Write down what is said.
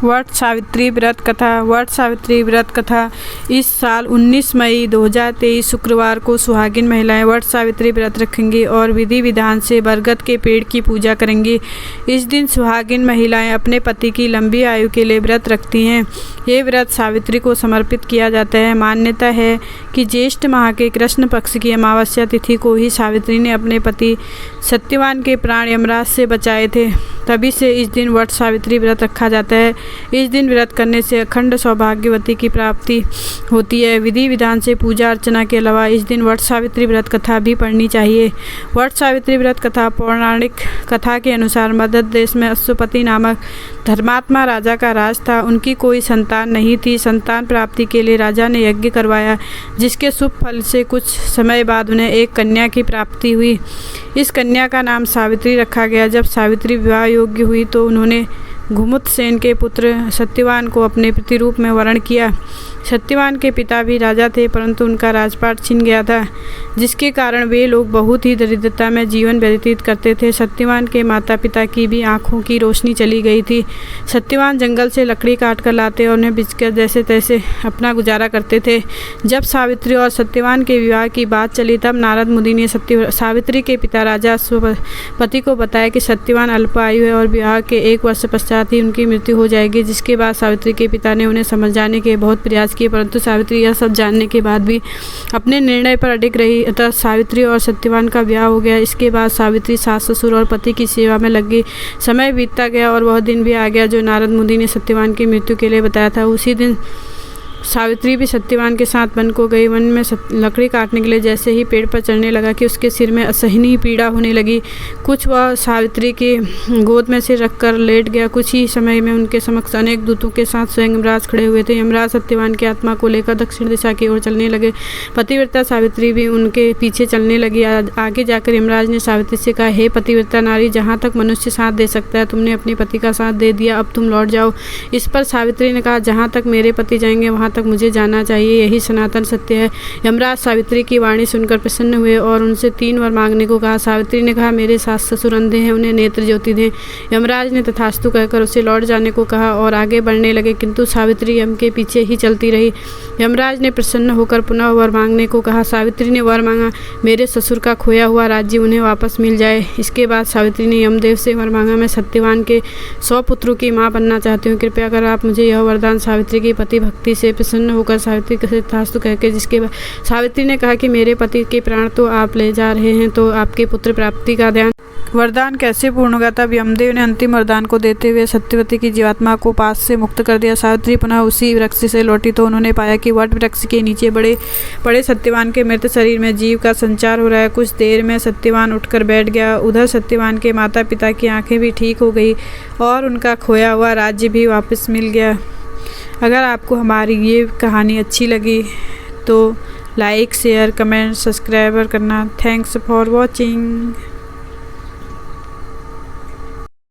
वट सावित्री व्रत कथा। वट सावित्री व्रत कथा। इस साल 19 मई 2023 शुक्रवार को सुहागिन महिलाएं वट सावित्री व्रत रखेंगी और विधि विधान से बरगद के पेड़ की पूजा करेंगी। इस दिन सुहागिन महिलाएं अपने पति की लंबी आयु के लिए व्रत रखती हैं। ये व्रत सावित्री को समर्पित किया जाता है। मान्यता है कि ज्येष्ठ माह के कृष्ण पक्ष की अमावस्या तिथि को ही सावित्री ने अपने पति सत्यवान के प्राण यमराज से बचाए थे। तभी से इस दिन वट सावित्री व्रत रखा जाता है। इस दिन व्रत करने से अखंड सौभाग्यवती की प्राप्ति होती है। विधि विधान से पूजा अर्चना के अलावा इस दिन वट सावित्री व्रत कथा भी पढ़नी चाहिए। वट सावित्री व्रत कथा पौराणिक कथा के अनुसार मगध देश में अश्वपति नामक धर्मात्मा राजा का राज था। उनकी कोई संतान नहीं थी। संतान प्राप्ति के लिए राजा ने यज्ञ करवाया, जिसके शुभ फल से कुछ समय बाद उन्हें एक कन्या की प्राप्ति हुई। इस कन्या का नाम सावित्री रखा गया। जब सावित्री विवाह योग्य हुई तो उन्होंने घुमुत्सेन के पुत्र सत्यवान को अपने प्रतिरूप में वरण किया। सत्यवान के पिता भी राजा थे, परंतु उनका राजपाट छिन गया था, जिसके कारण वे लोग बहुत ही दरिद्रता में जीवन व्यतीत करते थे। सत्यवान के माता पिता की भी आंखों की रोशनी चली गई थी। सत्यवान जंगल से लकड़ी काट कर लाते और उन्हें बेचकर जैसे तैसे अपना गुजारा करते थे। जब सावित्री और सत्यवान के विवाह की बात चली तब नारद मुनि ने सावित्री के पिता राजा अश्वपति को बताया कि सत्यवान अल्पायु है और विवाह के 1 वर्ष पश्चात ही उनकी मृत्यु हो जाएगी। जिसके बाद सावित्री के पिता ने उन्हें समझाने के बहुत प्रयास किए, परंतु सावित्री यह सब जानने के बाद भी अपने निर्णय पर अडिग रही। अतः सावित्री और सत्यवान का ब्याह हो गया। इसके बाद सावित्री सास ससुर और पति की सेवा में लग गई। समय बीतता गया और वह दिन भी आ गया जो नारद मुनि ने सत्यवान की मृत्यु के लिए बताया था। उसी दिन सावित्री भी सत्यवान के साथ वन को गई। वन में लकड़ी काटने के लिए जैसे ही पेड़ पर चढ़ने लगा कि उसके सिर में असहनीय पीड़ा होने लगी। कुछ वह सावित्री की गोद में सिर रखकर लेट गया। कुछ ही समय में उनके समक्ष अनेक दूतों के साथ स्वयं यमराज खड़े हुए थे। यमराज सत्यवान की आत्मा को लेकर दक्षिण दिशा की ओर चलने लगे। पतिव्रता सावित्री भी उनके पीछे चलने लगी। आगे जाकर यमराज ने सावित्री से कहा, हे पतिव्रता नारी, जहाँ तक मनुष्य साथ दे सकता है तुमने अपने पति का साथ दे दिया, अब तुम लौट जाओ। इस पर सावित्री ने कहा, जहाँ तक मेरे पति जाएंगे वहाँ तक मुझे जाना चाहिए, यही सनातन सत्य है। यमराज सावित्री की वाणी सुनकर प्रसन्न हुए और उनसे 3 वर मांगने को कहा। सावित्री ने कहा, मेरे सास ससुर अंधे हैं, उन्हें नेत्र ज्योति दें। यमराज ने तथास्तु कहकर उसे लौट जाने को कहा और आगे बढ़ने लगे, किंतु सावित्री यम के पीछे ही चलती रही। यमराज ने प्रसन्न होकर पुनः वर मांगने को कहा। सावित्री ने वर मांगा, मेरे ससुर का खोया हुआ राज्य उन्हें वापस मिल जाए। इसके बाद सावित्री ने यमदेव से वर मांगा, मैं सत्यवान के 100 पुत्रों की माँ बनना चाहती हूँ, कृपया कर आप मुझे यह वरदान। सावित्री की पति भक्ति से प्रसन्न होकर सावित्री से तथास्तु कहकर, जिसके बाद सावित्री ने कहा कि मेरे पति के प्राण तो आप ले जा रहे हैं, तो आपके पुत्र प्राप्ति का ध्यान। वरदान कैसे पूर्ण होगा? तब यमदेव ने अंतिम वरदान को देते हुए सत्यवती की जीवात्मा को पास से मुक्त कर दिया। सावित्री पुनः उसी वृक्ष से लौटी तो उन्होंने पाया कि वट वृक्ष के नीचे बड़े सत्यवान के मृत शरीर में जीव का संचार हो रहा है। कुछ देर में सत्यवान उठकर बैठ गया। उधर सत्यवान के माता पिता की आंखें भी ठीक हो गई और उनका खोया हुआ राज्य भी वापस मिल गया। अगर आपको हमारी ये कहानी अच्छी लगी तो लाइक, शेयर, कमेंट, सब्सक्राइब करना। Thanks for watching.